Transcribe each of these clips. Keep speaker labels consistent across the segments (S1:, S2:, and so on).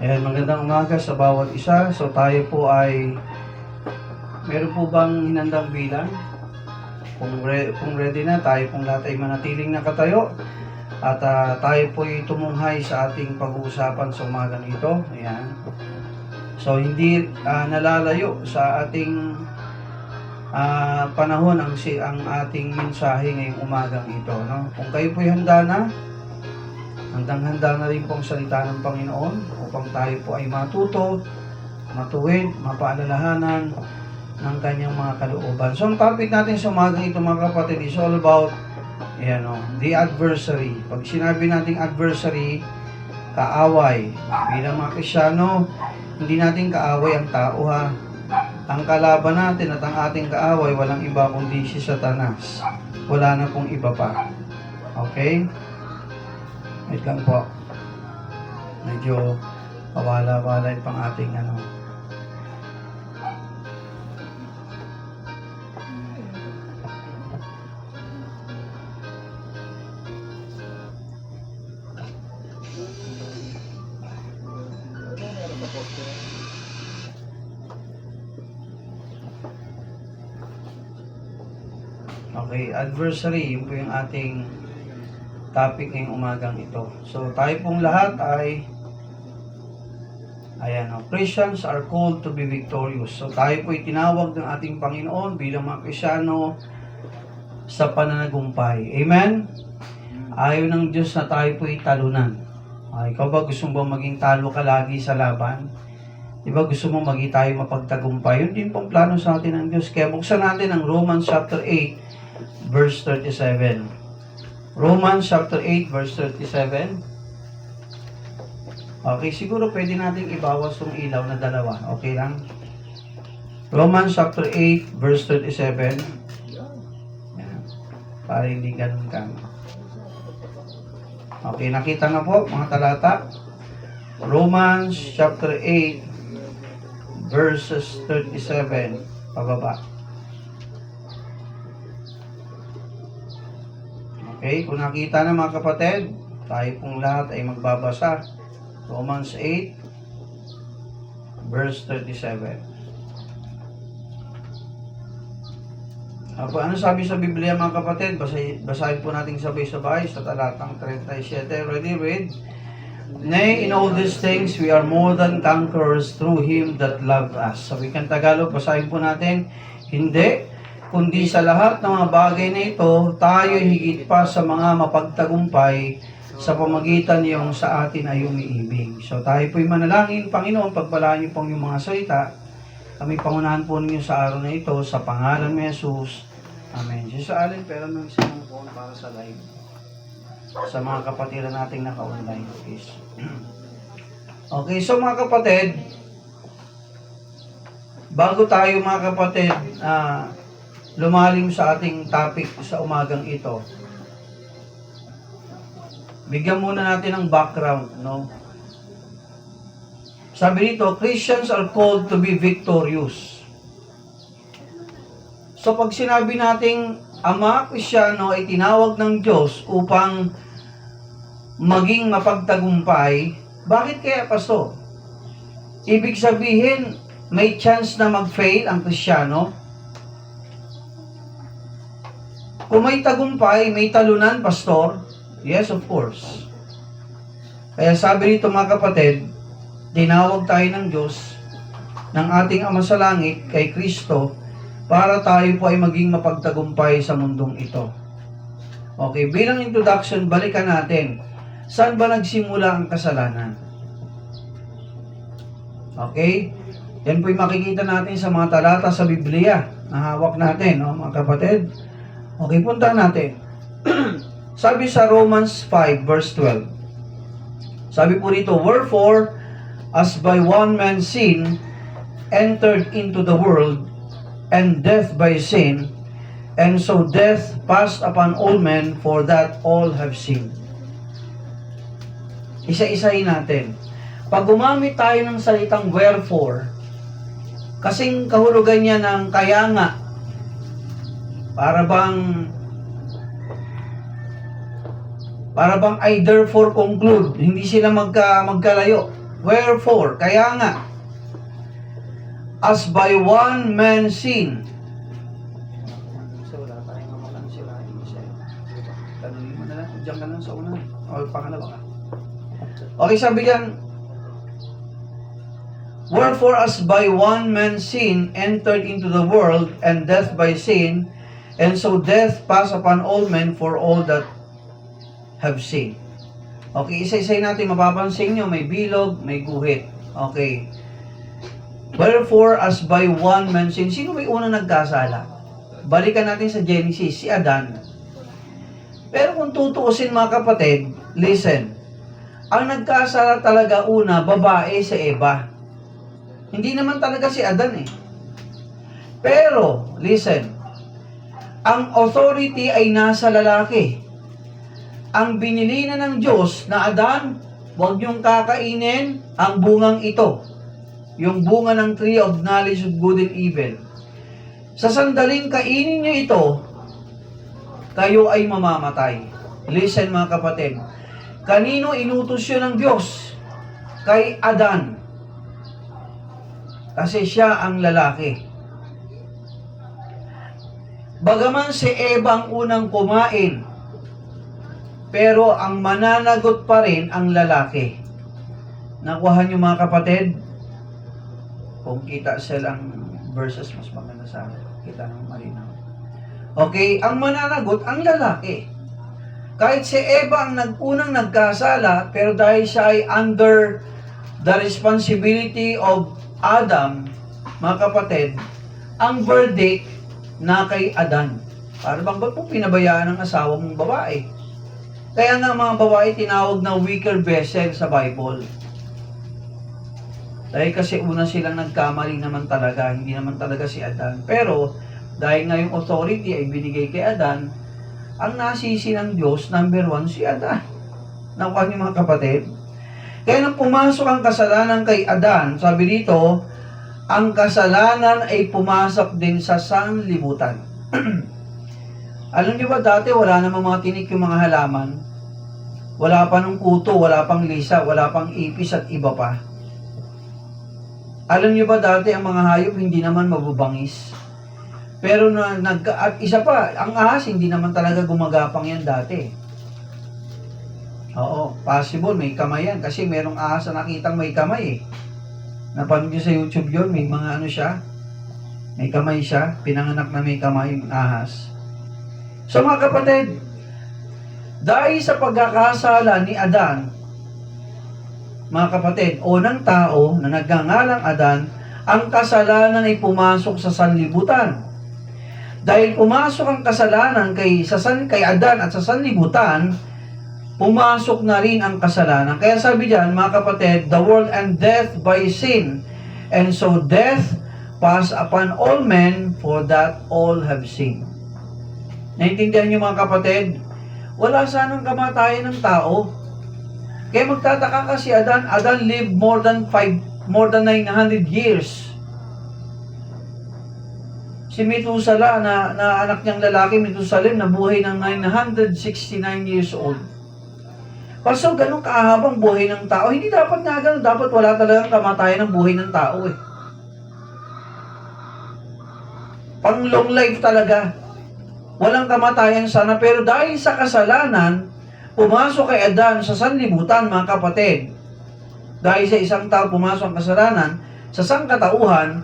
S1: Ayan, magandang umaga sa bawat isa. So tayo po ay meron po bang hinandang bilang? Kung ready na, tayo pong lahat ay manatiling nakatayo. At tayo po ay tumunghay sa ating pag-uusapan sa umagang ito. Ayan. So hindi nalalayo sa ating panahon ang ating mensahe ngayong umagang ito. No? Kung kayo po ay handa na, handang-handa na rin pong salita ng Panginoon upang tayo po ay matuto, matuwid, mapaalalahanan ng kanyang mga kalooban. So, ang topic natin sa umagang ito, mga kapatid, is all about the adversary. Pag sinabi nating adversary, kaaway. Bilang mga Kristyano, hindi natin kaaway ang tao, ha. Ang kalaban natin at ang ating kaaway, walang iba kundi si Satanas. Wala na pong iba pa. Okay? Wait lang po. Medyo pawala-wala pang ating Okay, adversary, yun po yung ating topic ngayong umagang ito. So, tayo pong lahat ay Christians are called to be victorious. So, tayo po ay tinawag ng ating Panginoon bilang mga Kristyano sa pananagumpay. Amen? Ayaw ng Diyos na tayo po ay talunan. Ikaw ba gusto mo maging talo ka lagi sa laban? Diba gusto mo maging tayo mapagtagumpay? Yun din pong plano sa atin ng Diyos. Kaya buksan natin ang Romans chapter 8, verse 37. Romans chapter 8 verse 37. Okay, siguro pwede nating ibawas tong ilaw na dalawa. Okay lang? Romans chapter 8 verse 37. Yan. Para hindi ganun ka. Okay, nakita na po mga talata. Romans chapter 8 verses 37. Pababa. Okay, kung nakita na mga kapatid, tayo pong lahat ay magbabasa. Romans 8, verse 37. Ano sabi sa Biblia mga kapatid? Basahin po natin sabay-sabay sa talatang 37. Ready, read? Nay, in all these things, we are more than conquerors through Him that loved us. Sa wikang Tagalog, basahin po natin. Hindi, kundi sa lahat ng mga bagay na ito, tayo higit pa sa mga mapagtagumpay sa pamagitan niyong sa atin ay umiibig. So tayo po'y manalangin, Panginoon, pagpalaan niyo pong yung mga salita. Kami pangunahan po ninyo sa araw na ito, sa pangalan ni Jesus. Amen. Jesus Allen, pero nung isang phone para sa live. Sa mga kapatiran nating naka-online, please. Okay, so mga kapatid, bago tayo mga kapatid, lumalim sa ating topic sa umagang ito. Bigyan muna natin ng background, no? Sabi dito, Christians are called to be victorious. So pag sinabi nating ang mga Kristyano ay tinawag ng Diyos upang maging mapagtagumpay, bakit kaya, Pastor? Ibig sabihin, may chance na mag-fail ang Kristyano? Kung may tagumpay, may talunan, Pastor? Yes, of course. Kaya sabi rito mga kapatid, tinawag tayo ng Diyos, ng ating Ama sa Langit, kay Kristo, para tayo po ay maging mapagtagumpay sa mundong ito. Okay, bilang introduction, balikan natin. Saan ba nagsimula ang kasalanan? Okay? Yan po'y makikita natin sa mga talata sa Biblia na hawak natin, no, mga kapatid. Okay, punta natin. Sabi sa Romans 5 verse 12. Sabi po rito, wherefore, as by one man sin entered into the world, and death by sin, and so death passed upon all men, for that all have sinned. Isa-isahin natin. Pag gumamit tayo ng salitang wherefore, kasing kahulugan niya ng kaya nga, para bang I therefore conclude, hindi sila magkalayo. Wherefore, kaya nga, as by one man sin. So, wala tayong mamakan sila. Tanungin mo na lang. Diyan ka lang sa una. O, pangalawa ka. Okay, sabi yan, wherefore, as by one man sin entered into the world, and death by sin, and so death passed upon all men, for all that have sinned. Okay, isa-isay natin, mapapansin nyo, may bilog, may guhit. Okay. Wherefore, as by one man sin, sino may unang nagkasala? Balikan natin sa Genesis, si Adan. Pero kung tutuusin mga kapatid, listen, ang nagkasala talaga una, babae si Eva. Hindi naman talaga si Adan eh. Pero, listen, ang authority ay nasa lalaki. Ang binili na ng Diyos na Adan, huwag niyong kakainin ang bungang ito. Yung bunga ng tree of knowledge of good and evil. Sa sandaling kainin niyo ito, kayo ay mamamatay. Listen mga kapatid. Kanino inutos yun ng Diyos? Kay Adan. Kasi siya ang lalaki. Bagaman si Eva ang unang kumain, pero ang mananagot pa rin ang lalaki. Nakuha niyo mga kapatid? Kung kita silang verses, mas maganda sa akin. Kita ng malinaw. Okay, ang mananagot, ang lalaki. Kahit si Eva ang unang nagkasala, pero dahil siya ay under the responsibility of Adam, mga kapatid, ang verdict na kay Adan. Para bang ba't mo pinabayaan ang asawa mong babae? Kaya nga mga babae tinawag na weaker vessel sa Bible. Dahil kasi una silang nagkamali naman talaga, hindi naman talaga si Adan. Pero dahil nga yung authority ay binigay kay Adan, ang nasisi ng Diyos, number 1, si Adan. Nakuha niyo mga kapatid? Kaya nang pumasok ang kasalanan kay Adan, sabi dito, ang kasalanan ay pumasok din sa sanlibutan. Alam niyo ba dati wala namang mga tinik yung mga halaman? Wala pa nung kuto, wala pang lisa, wala pang ipis at iba pa. Alam niyo ba dati ang mga hayop hindi naman mabubangis? Pero at isa pa, ang ahas hindi naman talaga gumagapang yan dati. Oo, possible may kamay yan kasi merong ahas na nakitang may kamay eh. Napanood niyo sa YouTube yun, may mga ano siya, may kamay siya, pinanganak na may kamay yung ahas. So mga kapatid, dahil sa pagkakasala ni Adan, mga kapatid, unang tao na nagngangalang Adan, ang kasalanan ay pumasok sa sanlibutan. Dahil pumasok ang kasalanan kay Adan at sa sanlibutan, pumasok na rin ang kasalanan. Kaya sabi diyan, mga kapatid, the world and death by sin, and so death passed upon all men, for that all have sinned. Naintindihan niyo mga kapatid? Wala sanang kamatayan ng tao. Kaya magtataka ka si Adan. Adan lived more than 900 years. Si Methuselah na anak niyang lalaki, Methuselah, nabuhay ng 969 years old. Paso, ganun kahabang buhay ng tao. Hindi dapat nga ganun. Dapat wala talagang kamatayan ng buhay ng tao eh. Pang long life talaga. Walang kamatayan sana, pero dahil sa kasalanan, pumasok kay Adan sa sanlibutan, mga kapatid. Dahil sa isang tao pumasok ang kasalanan, sa sangkatauhan,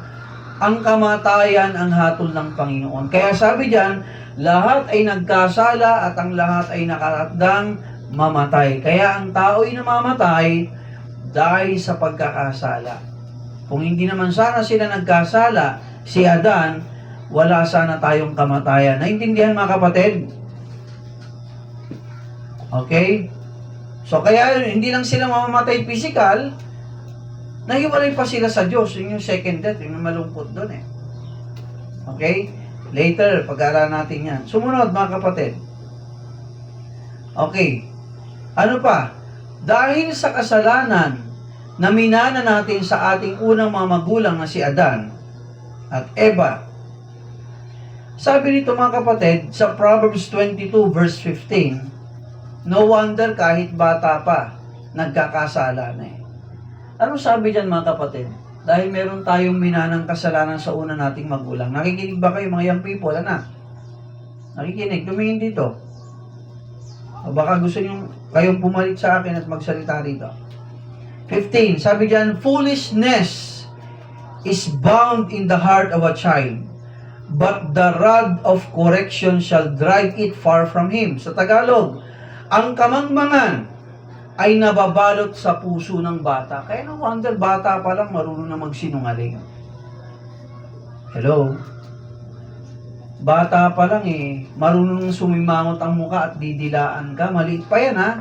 S1: ang kamatayan ang hatol ng Panginoon. Kaya sabi diyan, lahat ay nagkasala at ang lahat ay nakatakdang mamatay. Kaya ang tao ay namamatay dahil sa pagkakasala. Kung hindi naman sana sila nagkasala, si Adan, wala sana tayong kamatayan. Naintindihan mga kapatid? Okay? So kaya hindi lang sila mamamatay physical, nahiwalay pa sila sa Diyos. Yun yung second death, yung malungkot doon eh. Okay? Later, pag-aaralan natin yan. Sumunod mga kapatid. Okay. Ano pa? Dahil sa kasalanan na minana natin sa ating unang mga magulang na si Adan at Eva, sabi nito mga kapatid, sa Proverbs 22 verse 15, no wonder kahit bata pa, nagkakasala na eh. Ano sabi dyan mga kapatid? Dahil meron tayong minanang kasalanan sa una nating magulang. Nakikinig ba kayo mga young people? Anak? Nakikinig? Tumingin dito. O baka gusto nyo kayong pumalit sa akin at magsalita rito. 15. Sabi dyan, foolishness is bound in the heart of a child, but the rod of correction shall drive it far from him. Sa Tagalog, ang kamangmangan ay nababalot sa puso ng bata. Kaya no wonder, bata pa lang marunong na magsinungaling. Hello? Bata pa lang marunong sumimangot ang muka at didilaan ka. Maliit pa yan ha.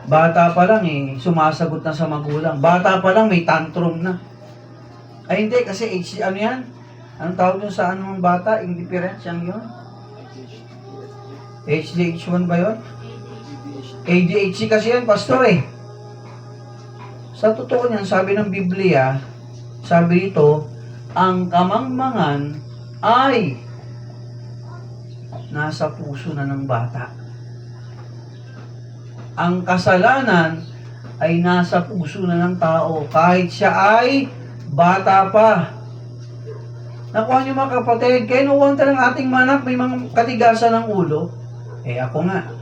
S1: Bata pa lang sumasagot na sa magulang. Bata pa lang may tantrum na. Ay hindi, kasi ano yan? Anong tawag yun sa anong bata? Indifference yan yun? HDH1 ba yun? ADHD kasi yan, pastor Sa totoo niyan, sabi ng Biblia, sabi ito, ang kamangmangan ay nasa puso na ng bata. Ang kasalanan ay nasa puso na ng tao, kahit siya ay bata pa. Nakuha niyo mga kapatid, kaya no wonder ang ating manak may mga katigasan ng ulo. Ako nga.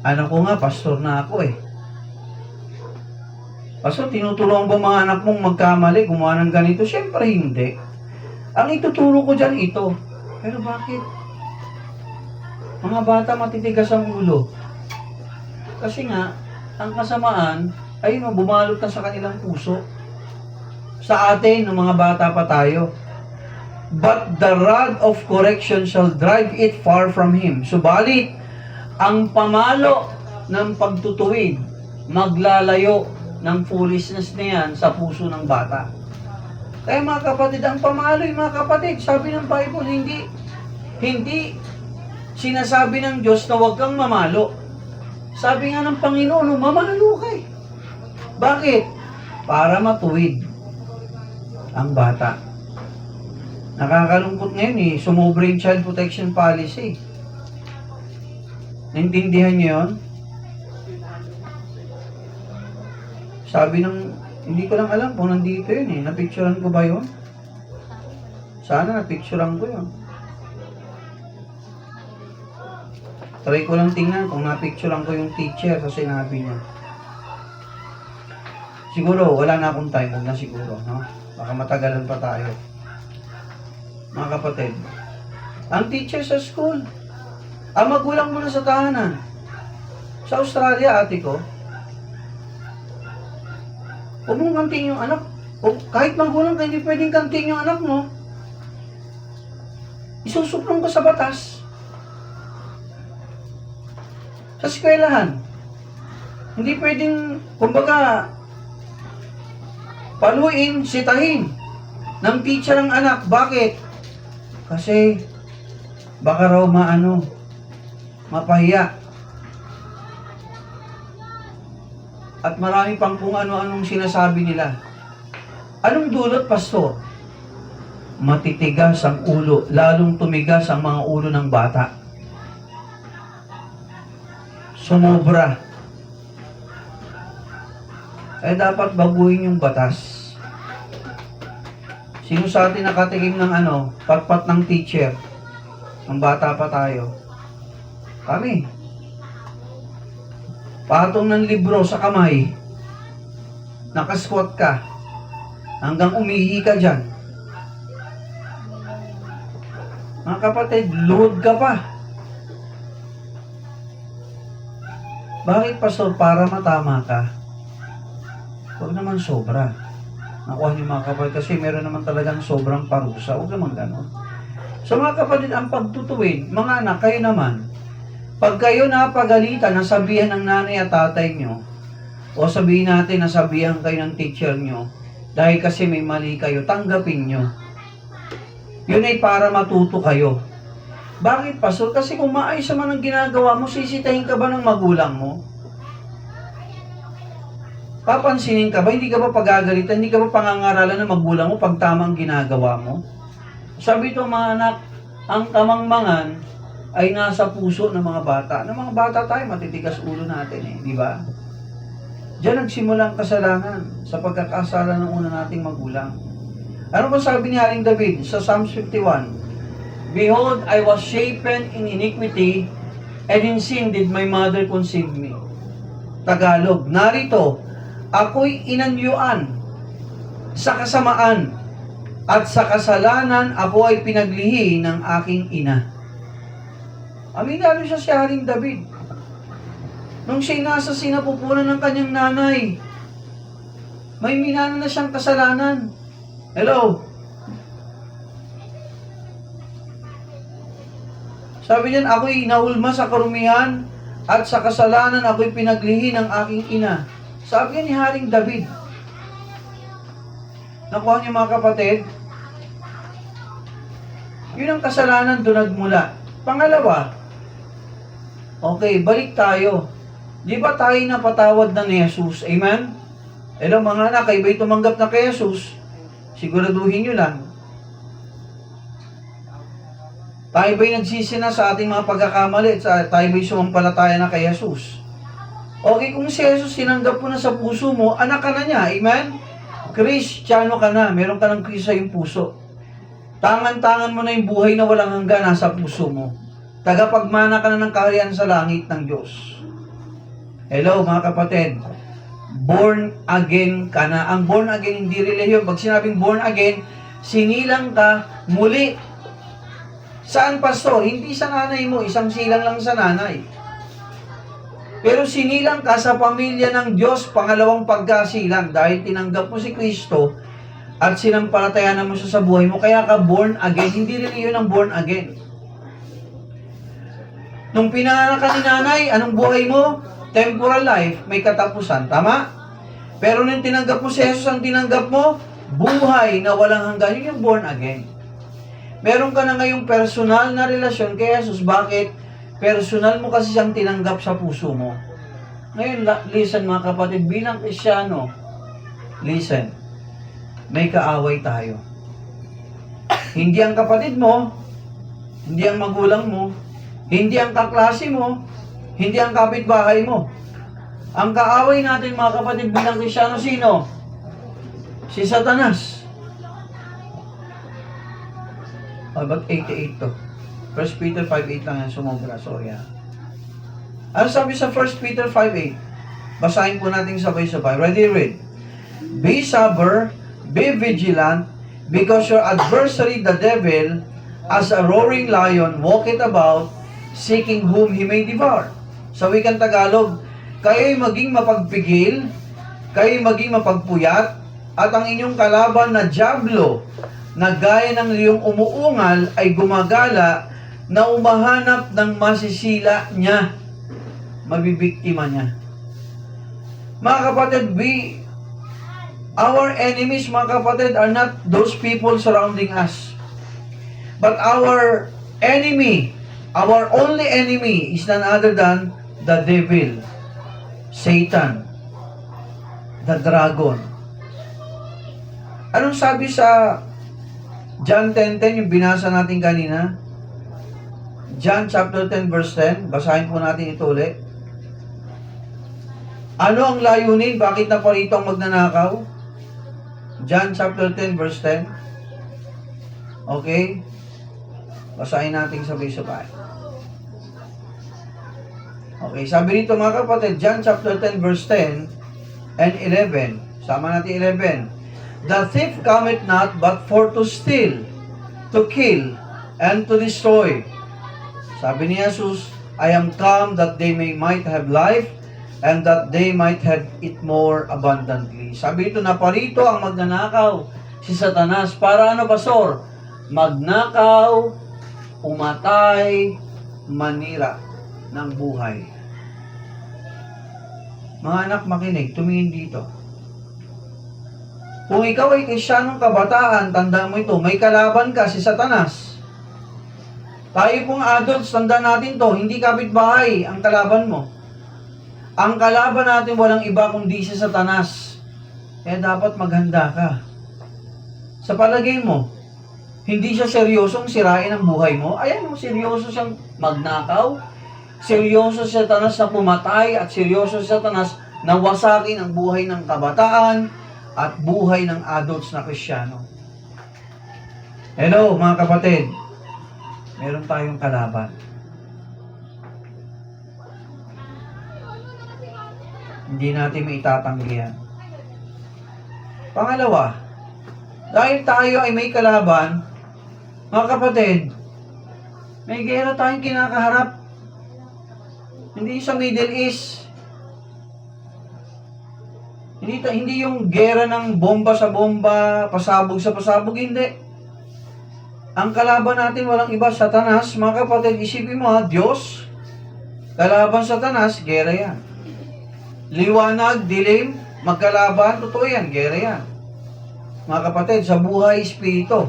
S1: Anak ko nga, pastor na ako Pastor, tinutulungan ba mga anak mong magkamali, gumawa ng ganito? Siyempre hindi. Ang ituturo ko dyan ito. Pero bakit? Mga bata matitigas ang ulo. Kasi nga, ang kasamaan ay bumalot na sa kanilang puso. Sa atin, ng mga bata pa tayo. But the rod of correction shall drive it far from him. Subalit, ang pamalo ng pagtutuwid, maglalayo ng foolishness na yan sa puso ng bata. Kaya mga kapatid, ang pamalo mga kapatid, sabi ng Bible, hindi sinasabi ng Diyos na huwag kang mamalo. Sabi nga ng Panginoon, mamalo ka Bakit? Para matuwid ang bata. Nakakalungkot ngayon sumobra yung child protection policy. Naintindihan niyo yun? Sabi ng, hindi ko lang alam kung nandito yun Napicturean ko ba yun? Sana napicturean ko yun. Try ko lang tingnan kung napicturean ko yung teacher sa sinabi niya. Siguro, wala na akong time. Huwag na siguro, no? Baka matagalan pa tayo. Mga kapatid, ang teacher sa school, ang magulang mo na sa tahanan. Sa Australia, ate ko, huwag mong kanting yung anak. O kahit magulang ka, hindi pwedeng kanting yung anak mo. Isusuplong ka sa batas. Sa eskwelahan, hindi pwedeng, kumbaga, paluin, sitahin ng teacher ang anak. Bakit? Kasi, baka raw mapahiya. At marami pang kung ano-anong sinasabi nila. Anong dulot, pastor? Matitigas ang ulo, lalong tumigas ang mga ulo ng bata. Sumobra. Dapat baguhin yung batas. Sino sa atin nakatikim ng patpat ng teacher? Ang bata pa tayo. Kami. Patong ng libro sa kamay. Nakasquat ka. Hanggang umihi ka dyan. Mga kapatid, luhod ka pa. Bakit, pastor? Para matama ka. Huwag naman sobra. Nakuha niyo mga kapatid, kasi meron naman talagang sobrang parusa. Huwag naman gano'n. So mga kapatid, ang pagtutuwid, mga anak, kayo naman, pag kayo napagalitan, nasabihan ng nanay at tatay nyo, o sabihin natin, nasabihan kayo ng teacher nyo, dahil kasi may mali kayo, tanggapin nyo. Yun ay para matuto kayo. Bakit, pastor? Kasi kung maayos naman ang ginagawa mo, sisitahin ka ba ng magulang mo? Papansinin ka ba? Hindi ka ba pagagalitan? Hindi ka ba pangangaralan ng magulang mo pag tamang ginagawa mo? Sabi ito mga anak, ang kamangmangan ay nasa puso ng mga bata. Ng mga bata tayo, matitigas ulo natin di ba? Diyan nagsimula ang kasalanan sa pagkakasala ng una nating magulang. Ano ba sabi ni Haring David sa Psalms 51? Behold, I was shapen in iniquity, and in sin did my mother conceive me. Tagalog, narito, ako'y inanyuan sa kasamaan, at sa kasalanan ako ay pinaglihi ng aking ina. Aminado siya si Haring David. Nung siya nasa sinapupunan ng kanyang nanay, may minana na siyang kasalanan. Hello? Sabi niyan, ako'y nahulma sa karumihan at sa kasalanan ako'y pinaglihi ng aking ina. Sabi niya ni Haring David. Nakuha niyo mga kapatid? Yun ang kasalanan doon nagmula. Pangalawa, okay, balik tayo. Di ba tayo napatawad na ni Jesus? Amen? Hello mga anak, kayo ba'y tumanggap na kay Jesus? Siguraduhin nyo lang. Tayo ba'y nagsisi na sa ating mga pagkakamali at tayo ba'y sumampalataya na kay Jesus? Okay, kung si Jesus sinanggap mo na sa puso mo, anak ka na niya. Amen? Kristiyano ka na. Meron ka ng Kristo sa iyong puso. Tangan-tangan mo na yung buhay na walang hanggan nasa puso mo. Tagapagmana ka na ng kaharian sa langit ng Diyos. Hello mga kapatid. Born again ka na. Ang born again hindi relihiyon. Pag sinabing born again, sinilang ka muli. Saan, pastor? Hindi sa nanay mo. Isang silang lang sa nanay. Pero sinilang ka sa pamilya ng Diyos, pangalawang pagkasilang. Dahil tinanggap mo si Kristo at sinampalatayanan mo siya sa buhay mo. Kaya ka born again. Hindi relihiyon ang born again. Nung pinanganak ka ni nanay, anong buhay mo? Temporal life, may katapusan. Tama? Pero nung tinanggap mo si Jesus, ang tinanggap mo, buhay na walang hanggan. Yun yung born again. Meron ka na ngayong personal na relasyon kay Jesus. Bakit? Personal mo kasi siyang tinanggap sa puso mo. Ngayon, listen mga kapatid, bilang Kristyano, listen, may kaaway tayo. Hindi ang kapatid mo, hindi ang magulang mo, hindi ang kaklase mo, hindi ang kapitbahay mo. Ang kaaway natin mga kapatid bilang Kristyano, sino? Si Satanas. Ba't 88 to? 1 Peter 5:8 lang yan, sumobra, sorry ha. Ano sabi sa 1 Peter 5:8? Basahin po natin sabay-sabay. Ready, read. Be sober, be vigilant, because your adversary the devil, as a roaring lion, walketh about, seeking whom he may devour. Sa wikang Tagalog, kayo'y maging mapagpigil, kayo'y maging mapagpuyat, at ang inyong kalaban na dyablo, na gaya ng liyong umuungal, ay gumagala na umahanap ng masisila niya, mabibiktima niya. Mga kapatid, our enemies, mga kapatid, are not those people surrounding us. But our enemy, our only enemy is none other than the devil, Satan, the dragon. Anong sabi sa John 10:10, yung binasa natin kanina? John chapter 10 verse 10, basahin po natin ito ulit. Ano ang layunin? Bakit na parito ang magnanakaw? John chapter 10 verse 10. Okay? Basahin natin sabay-sabay. Okay, sabi nito mga kapatid, John chapter 10 verse 10 and 11. Sama natin 11. The thief cometh not but for to steal, to kill, and to destroy. Sabi ni Jesus, I am come that they might have life, and that they might have it more abundantly. Sabi nito, naparito ang magnanakaw, si Satanas. Para ano, pastor? Magnakaw, umatay, manira ng buhay. Mga anak, makinig, tumingin dito. Kung ikaw ay Kristyanong kabataan, tandaan mo ito, may kalaban ka, si Satanas. Tayo pong adults, tandaan natin to, hindi kapitbahay ang kalaban mo. Ang kalaban natin walang iba kundi si Satanas. Kaya dapat maghanda ka. Sa palagay mo, hindi siya seryosong sirain ang buhay mo. Ayan, seryoso siyang magnakaw. Seryoso si Satanas na pumatay at seryoso si Satanas na wasakin ang buhay ng kabataan at buhay ng adults na Kristiyano. Hello mga kapatid, meron tayong kalaban. Hindi natin maitatanggi yan. Pangalawa, dahil tayo ay may kalaban, mga kapatid, may gera tayong kinakaharap. Hindi sa Middle East. Hindi yung gera ng bomba sa bomba, pasabog sa pasabog, hindi. Ang kalaban natin walang iba, Satanas. Mga kapatid, isipin mo ha, Diyos, kalaban Satanas, gera yan. Liwanag, dilim, magkalaban, totoo yan, gera yan. Mga kapatid, sa buhay, espiritu.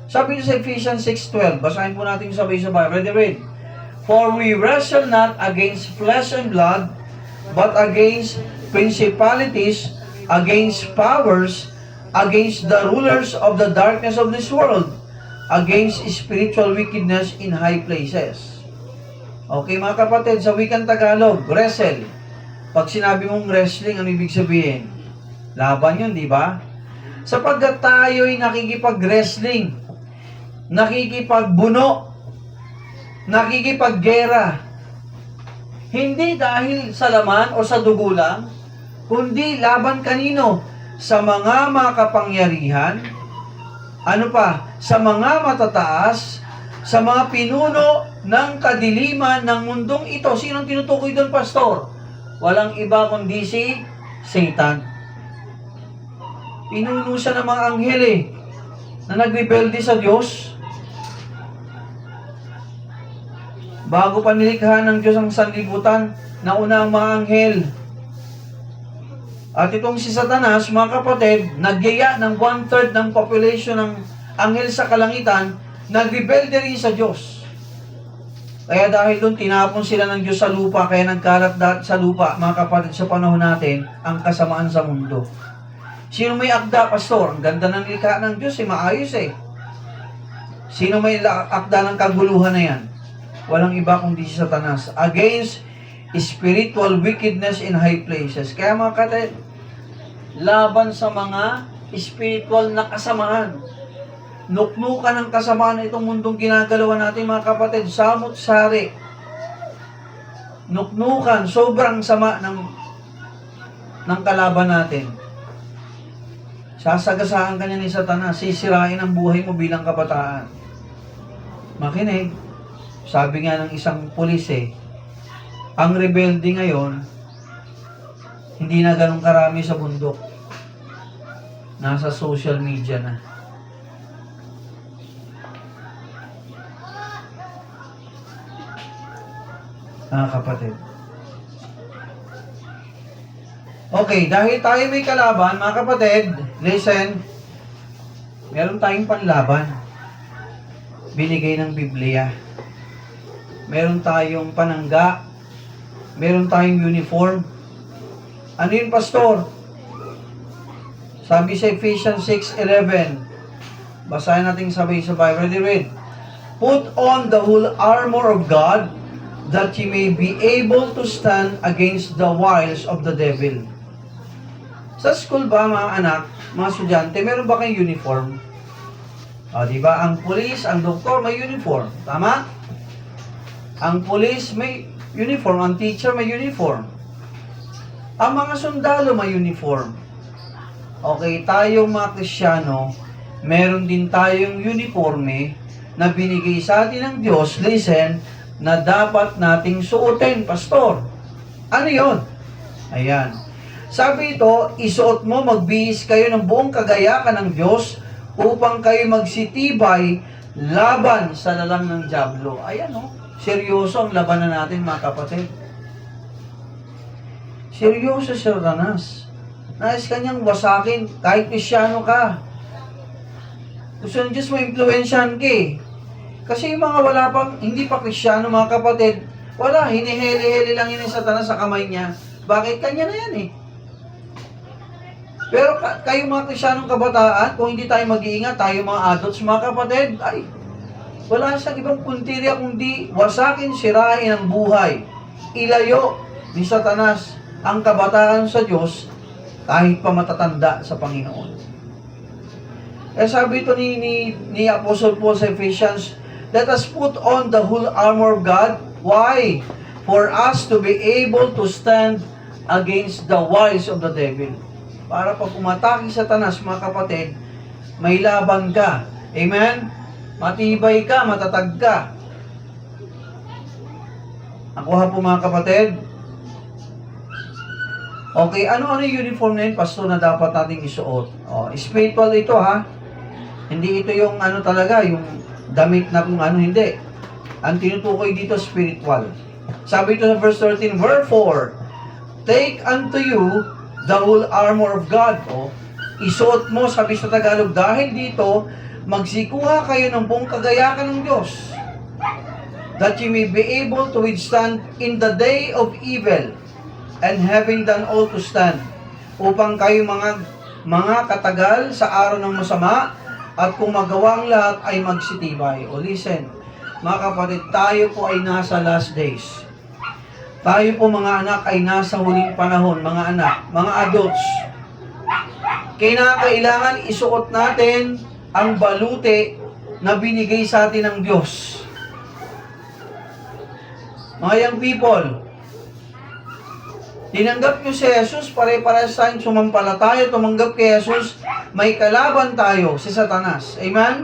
S1: Sabi sa Ephesians 6:12, basahin po natin sabay-sabay. Ready? For we wrestle not against flesh and blood, but against principalities, against powers, against the rulers of the darkness of this world, against spiritual wickedness in high places. Okay mga kapatid, sa wikang Tagalog, wrestle. Pag sinabi mong wrestling, ano ibig sabihin? Laban yun, di ba? Sapagkat tayo'y nakikipag-wrestling, nakikipagbuno, nakikipaggera. Hindi dahil sa laman o sa dugo lang, kundi laban kanino? Sa mga makapangyarihan, ano pa? Sa mga matataas, sa mga pinuno ng kadiliman ng mundong ito. Sinong tinutukoy doon, Pastor? Walang iba kundi si Satan. Pinuno siya ng mga anghel na nagrebelde sa Diyos. Bago pa nilikha ng Diyos ang sanlibutan, nauna ang mga anghel. At itong si Satanas, mga kapatid, nagyaya ng 1/3 ng population ng anghel sa kalangitan, nagrebelde rin sa Diyos. Kaya dahil doon, tinapon sila ng Diyos sa lupa, kaya nagkalat sa lupa, mga kapatid, sa panahon natin, ang kasamaan sa mundo. Sino may akda, Pastor? Ang ganda ng likha ng Diyos, maayos Sino may akda ng kaguluhan na yan? Walang iba kundi si Satanas. Against spiritual wickedness in high places. Kaya mga kapatid, laban sa mga spiritual na kasamaan. Nuknukan ang kasamaan na itong mundong ginagalawan natin, mga kapatid, samot-sari. Nuknukan, sobrang sama ng kalaban natin. Sasagasaan ka niya ni Satanas, sisirain ang buhay mo bilang kabataan. Makinig, sabi nga ng isang pulis ang rebelde ngayon, hindi na ganun karami sa bundok. Nasa social media na. Kapatid. Okay, dahil tayo may kalaban, mga kapatid, listen, meron tayong panlaban. Binigay ng Biblia. Meron tayong panangga. Meron tayong uniform. Ano yun, Pastor? Sabi sa Ephesians 6:11, basahin natin sabay-sabay. Ready? Put on the whole armor of God, that ye may be able to stand against the wiles of the devil. Sa school ba, mga anak, mga estudyante, meron ba kayong uniform? Di ba? Ang pulis, ang doktor, may uniform. Tama? Ang pulis, may uniform. Ang teacher, may uniform. Ang mga sundalo, may uniform. Okay, tayong mga Kristiyano, meron din tayong uniforme na binigay sa atin ng Diyos. Listen, na dapat nating suotin, Pastor. Ano yon? Ayan. Sabi ito, isuot mo, magbihis kayo ng buong kagayakan ng Diyos upang kayo magsitibay laban sa lalang ng dyablo. Ayan seryoso ang labanan natin, mga kapatid. Seryoso si Satanas. Nais kanyang wasakin kahit Kristiyano ka. Gusto ng Diyos mo impluwensyahan ka Kasi yung mga wala pang, hindi pa Kristiyano, mga kapatid, wala, hiniheli-heli lang yun ng Satanas sa kamay niya. Bakit? Kanya na yan Pero kayo mga Kristiyanong kabataan, kung hindi tayo mag-iingat, tayo mga adults, mga kapatid, ay, wala siyang ibang puntirya kundi wasakin, sirain ang buhay. Ilayo ni Satanas ang kabataan sa Diyos kahit pa matatanda sa Panginoon. Kaya sabi ito ni Apostle Paul sa Ephesians, let us put on the whole armor of God. Why? For us to be able to stand against the wiles of the devil. Para pag umatake sa Satanas, mga kapatid, may laban ka. Amen? Matibay ka, matatag ka. Nakuha po mga kapatid? Okay, ano yung uniform na yun, Pastor, na dapat nating isuot? Spiritual ito, ha? Hindi ito yung talaga, yung damit na kung hindi. Ang tinutukoy dito, spiritual. Sabi ito sa verse 13, wherefore, take unto you the whole armor of God. Isuot mo, sabi sa Tagalog, dahil dito, magsikuha kayo ng buong kagayakan ng Diyos, that you may be able to withstand in the day of evil, and having done all to stand, upang kayo mga katagal sa araw ng masama, at kung magawa ang lahat ay magsitibay. Listen, mga kapatid, tayo po ay nasa last days. Tayo po mga anak ay nasa huling panahon, mga anak, mga adults. Kailangan isuot natin ang baluti na binigay sa atin ng Diyos. Mga young people, tinanggap nyo si Jesus, pare-pares tayong sumampalataya, tumanggap kay Jesus, may kalaban tayo, si Satanas. Amen?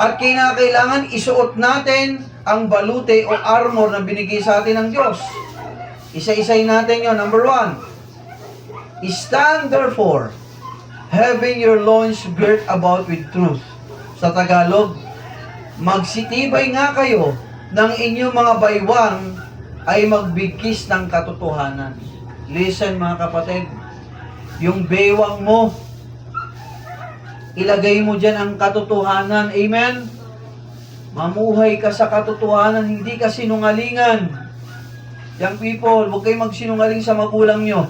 S1: At kailangan isuot natin ang baluti o armor na binigay sa atin ng Diyos. Isa-isay natin yon. Number 1, stand therefore, having your loins girt about with truth. Sa Tagalog, magsitibay nga kayo ng inyong mga baywang ay magbigkis ng katotohanan. Listen mga kapatid, yung baywang mo, ilagay mo dyan ang katotohanan. Amen? Mamuhay ka sa katotohanan, hindi ka sinungalingan. Young people, huwag kayong magsinungaling sa magulang nyo.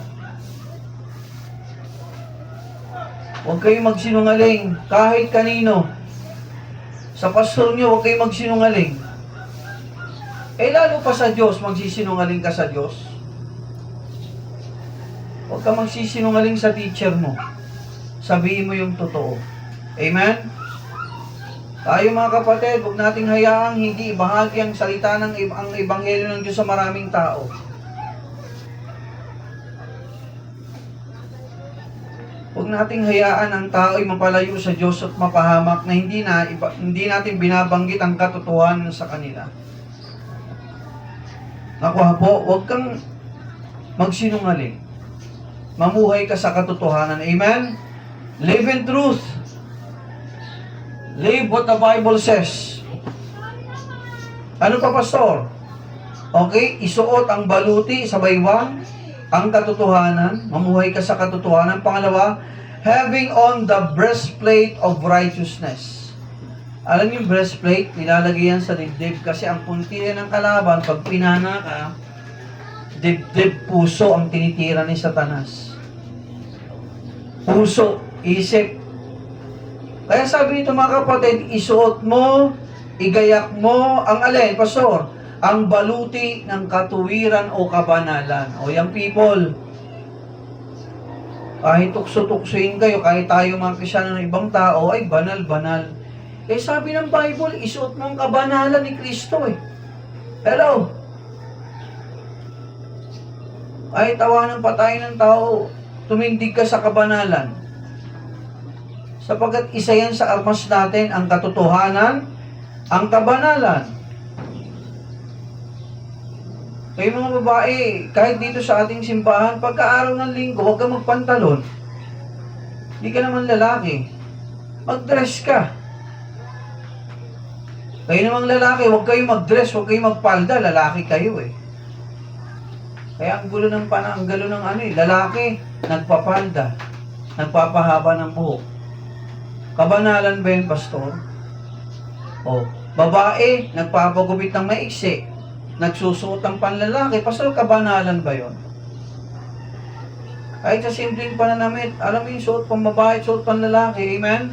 S1: Huwag kayong magsinungaling kahit kanino. Sa pastor nyo, huwag kayong magsinungaling. Lalo pa sa Diyos, magsisinungaling ka sa Diyos. Huwag ka magsisinungaling sa teacher mo. Sabihin mo yung totoo. Amen? Tayo mga kapatid, huwag nating hayaang hindi ibahagi ang salita ng ang ebanghelyo ng Diyos sa maraming tao. Huwag nating hayaan ang tao ay mapalayo sa Diyos at mapahamak na hindi natin binabanggit ang katotohanan sa kanila. Nakuha po, huwag kang magsinungaling. Mamuhay ka sa katotohanan. Amen? Live in truth. Live what the Bible says. Ano pa, Pastor? Okay, isuot ang baluti sa baywang, ang katotohanan, mamuhay ka sa katotohanan. Pangalawa, having on the breastplate of righteousness. Alam niyo yung breastplate, nilalagay yan sa dibdib kasi ang puntihan ng kalaban, pag pinana ka, dibdib, puso ang tinitira ni Satanas. Puso, isip. Kaya sabi nito mga kapatid, isuot mo, igayak mo, ang alin, Pastor? Ang baluti ng katuwiran o kabanalan. O yung people, kahit tukso-tuksoin kayo, kahit tayo mga Kristyano ng ibang tao, ay banal-banal. Eh sabi ng Bible, isuot mo ang kabanalan ni Kristo eh. Hello? Ay tawanan pa tayo ng tao, tumindig ka sa kabanalan. Sapagkat isa yan sa armas natin, ang katotohanan, ang kabanalan. Kayo mga babae, kahit dito sa ating simbahan, pagka-araw ng linggo, huwag kang magpantalon. Hindi ka naman lalaki. Mag-dress ka. Kayo namang lalaki, huwag kayong mag-dress, huwag kayong magpalda, lalaki kayo eh. Kaya ang gulo ng lalaki, nagpapalda, nagpapahaba ng buhok. Kabanalan ba yun, Pastor? O, babae, nagpapagupit ng maiksi, nagsusuot ang panlalaki, Pastor, kabanalan ba yun? Kahit sa simpleng pananamit, alam mo yung suot pang babae, suot pang lalaki, amen?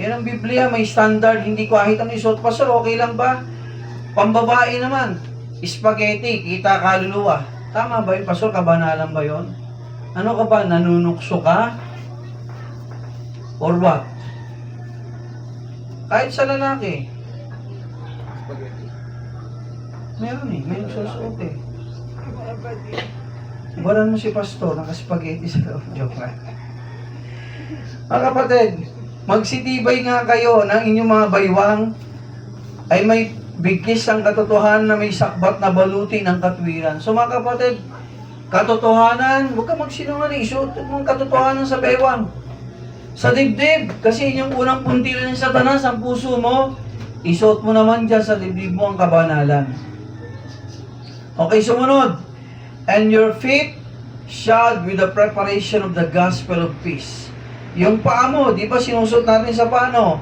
S1: Yan ang Biblia, may standard, hindi ko kahit ang isuot, Pastor, okay lang ba? Pambabae naman, spaghetti, kita kaluluwa. Tama ba yun, Pastor? Kabanalan ba yun? Ano ka ba? Nanunukso ka? Or what? Kahit sa lalaki. Meron eh. May nagsusuot eh. Baran mo si Pastor, nakaspaghetti sa loob. Joke lang. Mga kapatid, magsitibay nga kayo ng inyong mga baywang ay may bigkis ang katotohanan na may sakbat na baluti ng katwiran. So mga kapatid, katotohanan, huwag ka magsinungaling, isuot mong katotohanan sa baywang. Sa dibdib, kasi yung unang puntilan ng Satanas, ang puso mo, isuot mo naman dyan sa dibdib mo ang kabanalan. Okay, sumunod. And your feet shod with the preparation of the gospel of peace. Yung paa mo, di ba sinusot natin sa paano?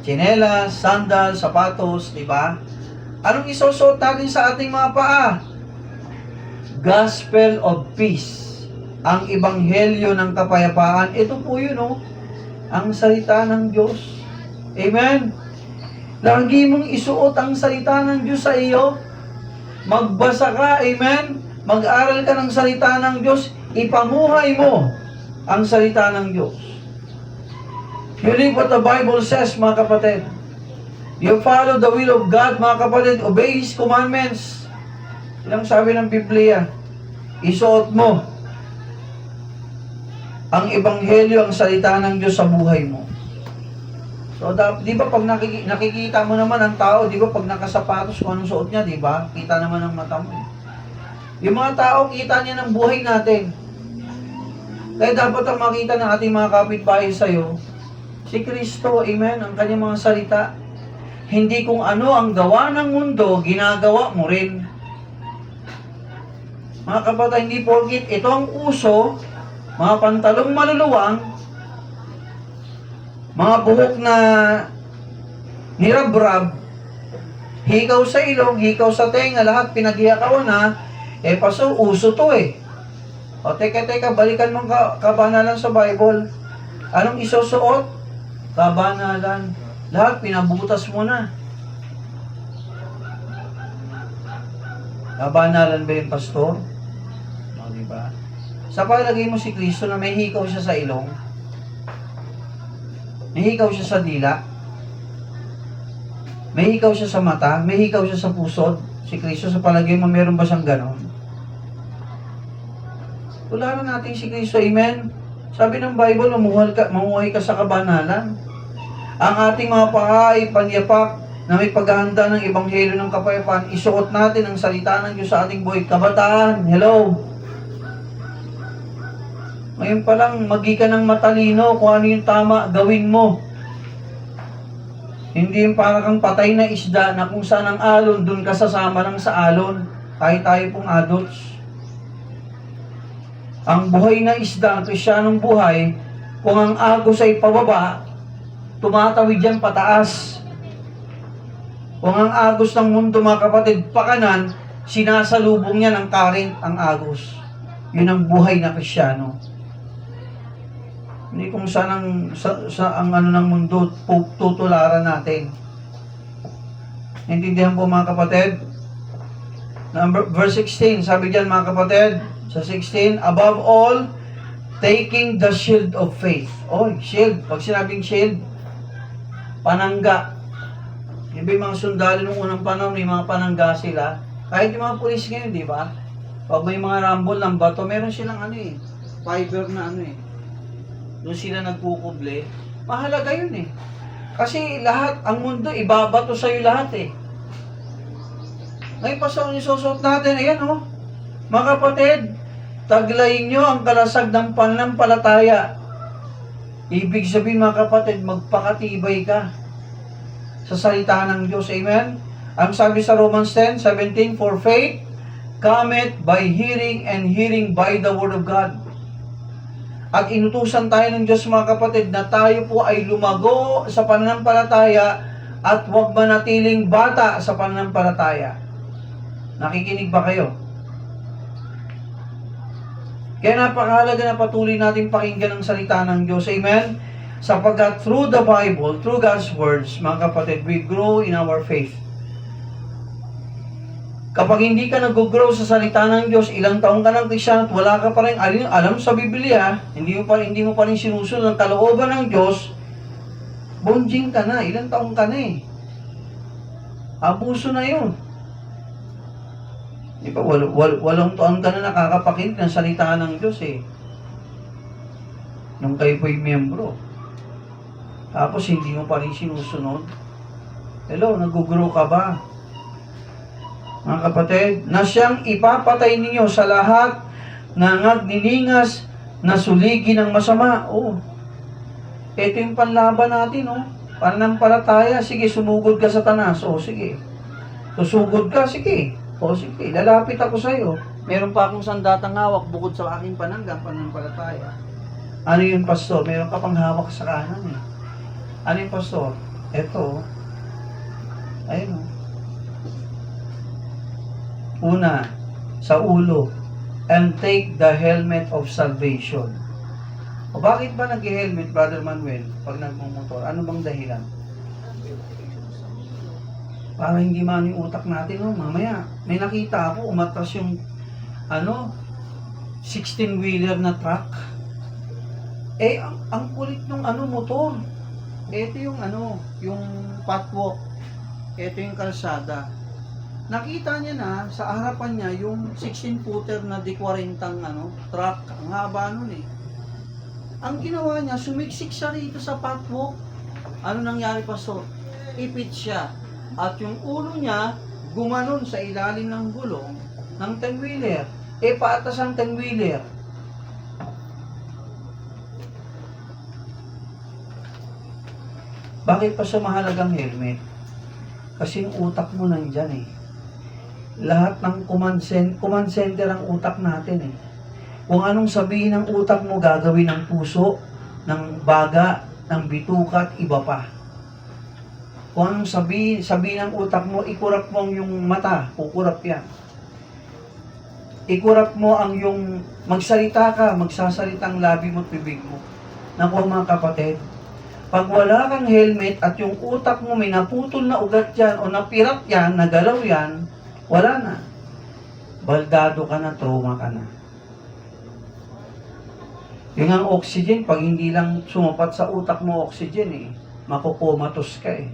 S1: Tsinelas, sandal, sapatos, di ba? Anong isusot natin sa ating mga paa? Gospel of peace. Ang ebanghelyo ng kapayapaan. Ito po yun, oh. Ang salita ng Diyos. Amen? Lagi mong isuot ang salita ng Diyos sa iyo. Magbasa ka, amen? Mag-aral ka ng salita ng Diyos. Ipamuhay mo ang salita ng Diyos. You live what the Bible says, mga kapatid. You follow the will of God, mga kapatid. Obey His commandments. Ilang sabi ng Biblia, isuot mo ang ebanghelyo, ang salita ng Diyos sa buhay mo. So, di ba pag nakikita mo naman ang tao, di ba pag nakasapatos kung anong suot niya, di ba? Kita naman ang mata mo. Yung mga tao, kita niya ng buhay natin. Kaya dapat ang makita ng ating mga kapitbahay sa'yo, si Kristo, amen, ang kanyang mga salita. Hindi kung ano ang gawa ng mundo, ginagawa mo rin. Mga kapatid, hindi porkit ito ang uso, mga pantalong maluluwang, mga buhok na nirabrab, hikaw sa ilong, hikaw sa tenga, lahat pinaghihakawan na, Pastor, uso to eh. O, teka, balikan mong kabanalan sa Bible. Anong isusuot? Kabanalan. Lahat pinabutas mo na. Kabanalan ba yun, Pastor? O, diba? Sa palagay mo si Kristo na may hikaw siya sa ilong, may hikaw siya sa dila, may hikaw siya sa mata, may hikaw siya sa pusod. Si Kristo, sa palagay mo, meron ba siyang ganon? Tularan natin si Kristo, amen? Sabi ng Bible, mamuhay ka sa kabanalan. Ang ating mga paa ay panyapak na may paghahanda ng ebanghelyo ng kapayapaan. Isuot natin ang salita ng Diyos sa ating buhay. Kabataan, hello! Ngayon pa lang, ka ng matalino kung ano yung tama, gawin mo. Hindi yung para kang patay na isda na kung saan ang alon, dun ka sasama lang sa alon. Tayo pong adults. Ang buhay na isda, ang Kristiyanong buhay, kung ang agos ay pababa, tumatawid yan pataas. Kung ang agos ng mundo, mga kapatid, pakanan, sinasalubong yan ang current, ang agos. Yun ang buhay na Kristiyano. Hindi kung saan ang ano ng mundo tutularan natin. Intindihan po mga kapatid? Verse 16, sabi diyan mga kapatid, sa 16, above all, taking the shield of faith. Shield. Pag sinabing shield, panangga. Yung mga sundalo nung unang panahon, may mga panangga sila. Kahit yung mga pulis ngayon, di ba? Pag may mga rumble ng bato, meron silang fiber na doon sila nagkukuble, mahalaga yun eh. Kasi lahat, ang mundo, ibabato sa'yo lahat eh. Ngayon pa sa isusuot natin, ayan mga kapatid, taglayin nyo ang kalasag ng pananampalataya. Ibig sabihin mga kapatid, magpakatibay ka sa salita ng Diyos, amen? Ang sabi sa Romans 10:17, for faith cometh by hearing, and hearing by the word of God. At inutusan tayo ng Diyos mga kapatid na tayo po ay lumago sa pananampalataya at huwag manatiling bata sa pananampalataya. Nakikinig ba kayo? Kaya napakahalaga na patuloy natin pakinggan ang salita ng Diyos. Amen? Sapagkat through the Bible, through God's words, mga kapatid, we grow in our faith. Kapag hindi ka nag-grow sa salita ng Diyos, ilang taong ka ng Kristiyan at wala ka pa rin alam sa Biblia, hindi mo pa rin sinusunod ang kalooban ng Diyos, bonjing ka na, ilang taong ka na eh. Abuso na yun. Di ba, walong taon ka na nakakapakinig ng salita ng Diyos eh. Nung kayo po'y miyembro. Tapos hindi mo pa rin sinusunod. Hello, nag-grow ka ba? Mga kapatid, na siyang ipapatay ninyo sa lahat ng nagniningas na suligi ng masama. Oh, ito yung panlaban natin, oh. Pananampalataya, sige, sumugod ka sa Satanas. Oh, sige. Susugod ka, sige. Oh, sige, lalapit ako sa iyo. Meron pa akong sandatang hawak bukod sa aking pananampalataya. Ano yun, pastor? Meron ka pang hawak sa kanan, eh. Ano yung pastor? Ito, oh. Ayun, oh. Una, sa ulo, and take the helmet of salvation. O bakit ba nag-helmet, Brother Manuel, pag nagmumotor? Ano bang dahilan? Para hindi man yung utak natin, no? Mamaya, may nakita ako, umatras yung, 16-wheeler na truck. Eh, ang kulit ng motor. Ito yung yung patwalk. Ito yung kalsada. Nakita niya na, sa harapan niya, yung 16-footer na D40 truck. Ang haba nun eh. Ang ginawa niya, sumiksik siya rito sa patwalk. Ano nangyari, pastor? Ipit siya. At yung ulo niya, gumanon sa ilalim ng gulong ng 10-wheeler. Eh, paatas ang 10-wheeler. Bakit pa sa mahalagang helmet? Kasi yung utak mo nandyan eh. Lahat ng command center ang utak natin eh. Kung anong sabihin ng utak mo, gagawin ng puso, ng baga, ng bituka at iba pa. Kung anong sabihin ng utak mo, ikurap mo yung mata, kukurap yan. Ikurap mo ang yung magsalita ka, magsasalitang labi mo at bibig mo. Naku mga kapatid, pag wala kang helmet at yung utak mo may naputol na ugat yan o napirat yan, nagalaw yan, wala na. Baldado ka na, trauma ka na. Yung ang oxygen, pag hindi lang sumapat sa utak mo oxygen eh, makukomatos ka eh.